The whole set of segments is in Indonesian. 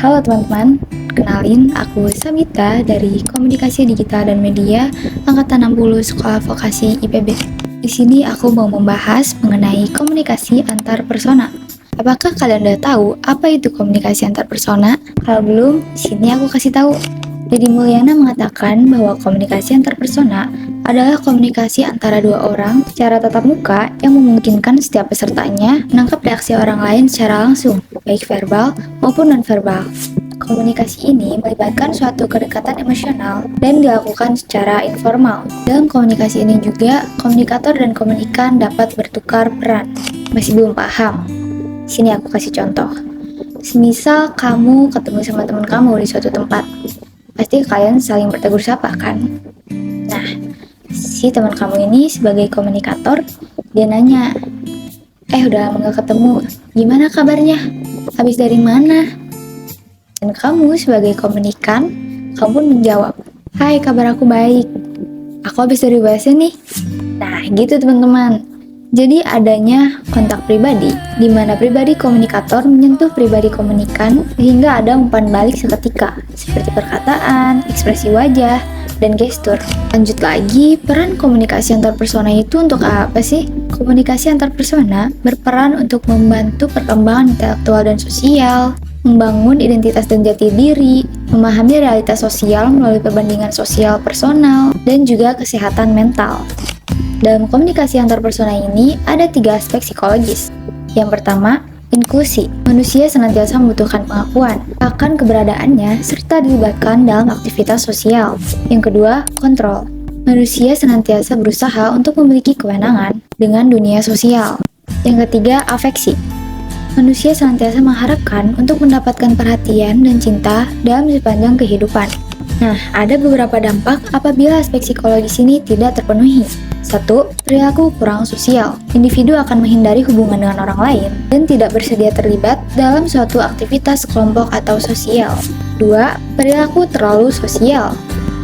Halo teman-teman, kenalin aku Sabita dari Komunikasi Digital dan Media Angkatan 60 Sekolah Vokasi IPB. Di sini aku mau membahas mengenai komunikasi antar persona. Apakah kalian udah tahu apa itu komunikasi antar persona? Kalau belum, sini aku kasih tahu. Deddy Mulyana mengatakan bahwa komunikasi antar persona adalah komunikasi antara dua orang secara tatap muka yang memungkinkan setiap pesertanya menangkap reaksi orang lain secara langsung, baik verbal maupun nonverbal. Komunikasi ini melibatkan suatu kedekatan emosional dan dilakukan secara informal. Dalam komunikasi ini juga, komunikator dan komunikan dapat bertukar peran. Masih belum paham? Sini aku kasih contoh. Semisal kamu ketemu sama teman kamu di suatu tempat, pasti kalian saling bertegur sapa kan? Nah, si teman kamu ini sebagai komunikator, dia nanya, udah lama gak ketemu, gimana kabarnya? Habis dari mana? Dan kamu sebagai komunikan, kamu pun menjawab, hai, kabar aku baik, aku habis dari bahasa nih. Nah, gitu teman-teman. Jadi adanya kontak pribadi, di mana pribadi komunikator menyentuh pribadi komunikan sehingga ada umpan balik seketika, seperti perkataan, ekspresi wajah, dan gestur. Lanjut lagi, peran komunikasi antar persona itu untuk apa sih? Komunikasi antar persona berperan untuk membantu perkembangan intelektual dan sosial, membangun identitas dan jati diri, memahami realitas sosial melalui perbandingan sosial personal, dan juga kesehatan mental. Dalam komunikasi antar persona ini, ada 3 aspek psikologis. Yang pertama, inklusi. Manusia senantiasa membutuhkan pengakuan akan keberadaannya serta dilibatkan dalam aktivitas sosial. Yang kedua, kontrol. Manusia senantiasa berusaha untuk memiliki kewenangan dengan dunia sosial. Yang ketiga, afeksi. Manusia senantiasa mengharapkan untuk mendapatkan perhatian dan cinta dalam sepanjang kehidupan. Nah, ada beberapa dampak apabila aspek psikologis ini tidak terpenuhi. 1. Perilaku kurang sosial. Individu akan menghindari hubungan dengan orang lain dan tidak bersedia terlibat dalam suatu aktivitas kelompok atau sosial. 2. Perilaku terlalu sosial.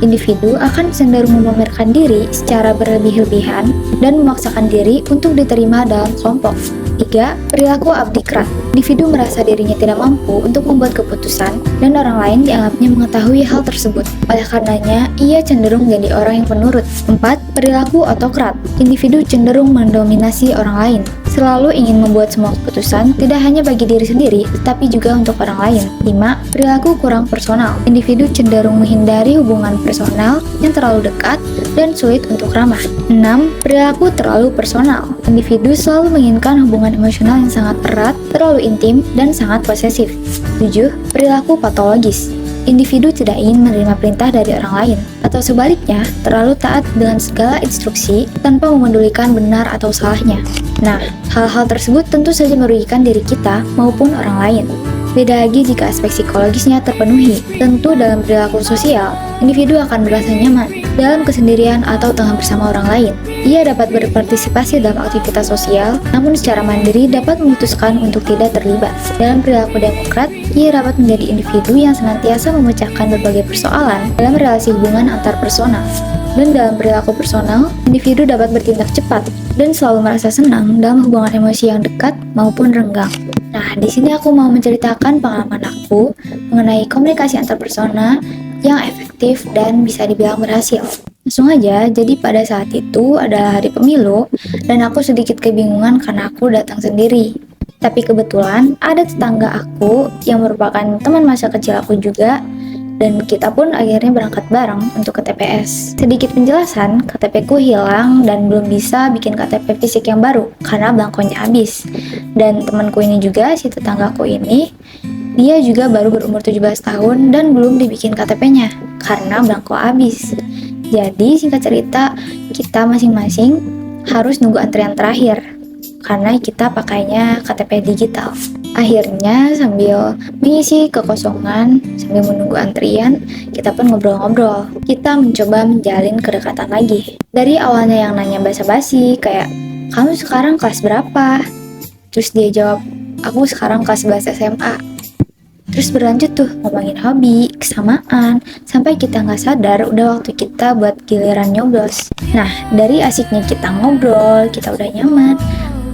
Individu akan cenderung memamerkan diri secara berlebih-lebihan dan memaksakan diri untuk diterima dalam kelompok. 3. Perilaku abdikrat. Individu merasa dirinya tidak mampu untuk membuat keputusan dan orang lain dianggapnya mengetahui hal tersebut. Oleh karenanya, ia cenderung menjadi orang yang penurut. 4. Perilaku otokrat. Individu cenderung mendominasi orang lain, selalu ingin membuat semua keputusan tidak hanya bagi diri sendiri, tetapi juga untuk orang lain. 5. Perilaku kurang personal. Individu cenderung menghindari hubungan personal yang terlalu dekat dan sulit untuk ramah. 6. Perilaku terlalu personal. Individu selalu menginginkan hubungan emosional yang sangat erat, terlalu intim, dan sangat posesif. 7. Perilaku patologis. Individu tidak ingin menerima perintah dari orang lain, atau sebaliknya, terlalu taat dengan segala instruksi tanpa memedulikan benar atau salahnya. Nah, hal-hal tersebut tentu saja merugikan diri kita maupun orang lain. Beda lagi jika aspek psikologisnya terpenuhi. Tentu dalam perilaku sosial, individu akan merasa nyaman dalam kesendirian atau tengah bersama orang lain. Ia dapat berpartisipasi dalam aktivitas sosial, namun secara mandiri dapat memutuskan untuk tidak terlibat. Dalam perilaku demokrat, ia dapat menjadi individu yang senantiasa memecahkan berbagai persoalan dalam relasi hubungan antar personal. Dan dalam perilaku personal, individu dapat bertindak cepat dan selalu merasa senang dalam hubungan emosi yang dekat maupun renggang. Nah, di sini aku mau menceritakan pengalaman aku mengenai komunikasi antar persona yang efektif dan bisa dibilang berhasil. Langsung aja, jadi pada saat itu adalah hari pemilu dan aku sedikit kebingungan karena aku datang sendiri. Tapi kebetulan ada tetangga aku yang merupakan teman masa kecil aku juga, dan kita pun akhirnya berangkat bareng untuk ke TPS. Sedikit penjelasan, KTP ku hilang dan belum bisa bikin KTP fisik yang baru karena belangkonya habis. Dan temanku ini juga, si tetanggaku ini, dia juga baru berumur 17 tahun dan belum dibikin KTP-nya karena belangko habis. Jadi singkat cerita, kita masing-masing harus nunggu antrian terakhir karena kita pakainya KTP digital. Akhirnya sambil mengisi kekosongan, sambil menunggu antrian, kita pun ngobrol-ngobrol. Kita mencoba menjalin kedekatan lagi. Dari awalnya yang nanya basa-basi, kayak, kamu sekarang kelas berapa? Terus dia jawab, aku sekarang kelas 11 SMA. Terus berlanjut tuh, ngomongin hobi, kesamaan, sampai kita nggak sadar udah waktu kita buat giliran nyoblos. Nah, dari asiknya kita ngobrol, kita udah nyaman.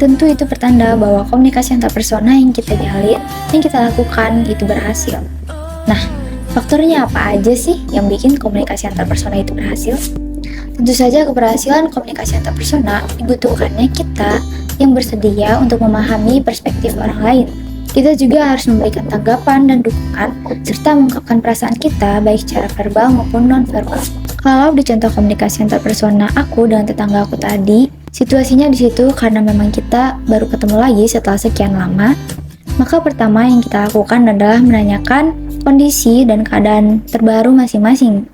tentu itu pertanda bahwa komunikasi antar persona yang kita jalin, yang kita lakukan itu berhasil. Nah, faktornya apa aja sih yang bikin komunikasi antar persona itu berhasil? Tentu saja keberhasilan komunikasi antar persona dibutuhkannya kita yang bersedia untuk memahami perspektif orang lain. Kita juga harus memberikan tanggapan dan dukungan, serta mengungkapkan perasaan kita baik secara verbal maupun non-verbal. Kalau di contoh komunikasi antar persona aku dengan tetangga aku tadi, situasinya di situ karena memang kita baru ketemu lagi setelah sekian lama, maka pertama yang kita lakukan adalah menanyakan kondisi dan keadaan terbaru masing-masing.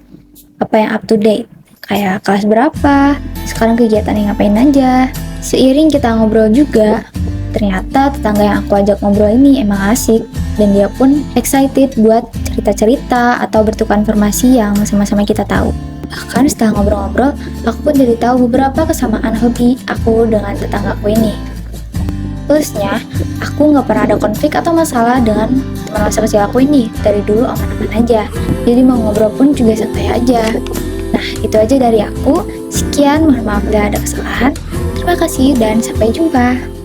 Apa yang up to date? Kayak kelas berapa, sekarang kegiatannya ngapain aja. Seiring kita ngobrol juga, ternyata tetangga yang aku ajak ngobrol ini emang asik, dan dia pun excited buat cerita-cerita atau bertukar informasi yang sama-sama kita tahu. Bahkan setelah ngobrol-ngobrol, aku pun jadi tahu beberapa kesamaan hobi aku dengan tetanggaku ini. Plusnya, aku nggak pernah ada konflik atau masalah dengan teman masa kecil aku ini. Dari dulu aman-aman aja, jadi mau ngobrol pun juga santai aja. Nah, itu aja dari aku. Sekian, mohon maaf bila ada kesalahan. Terima kasih dan sampai jumpa.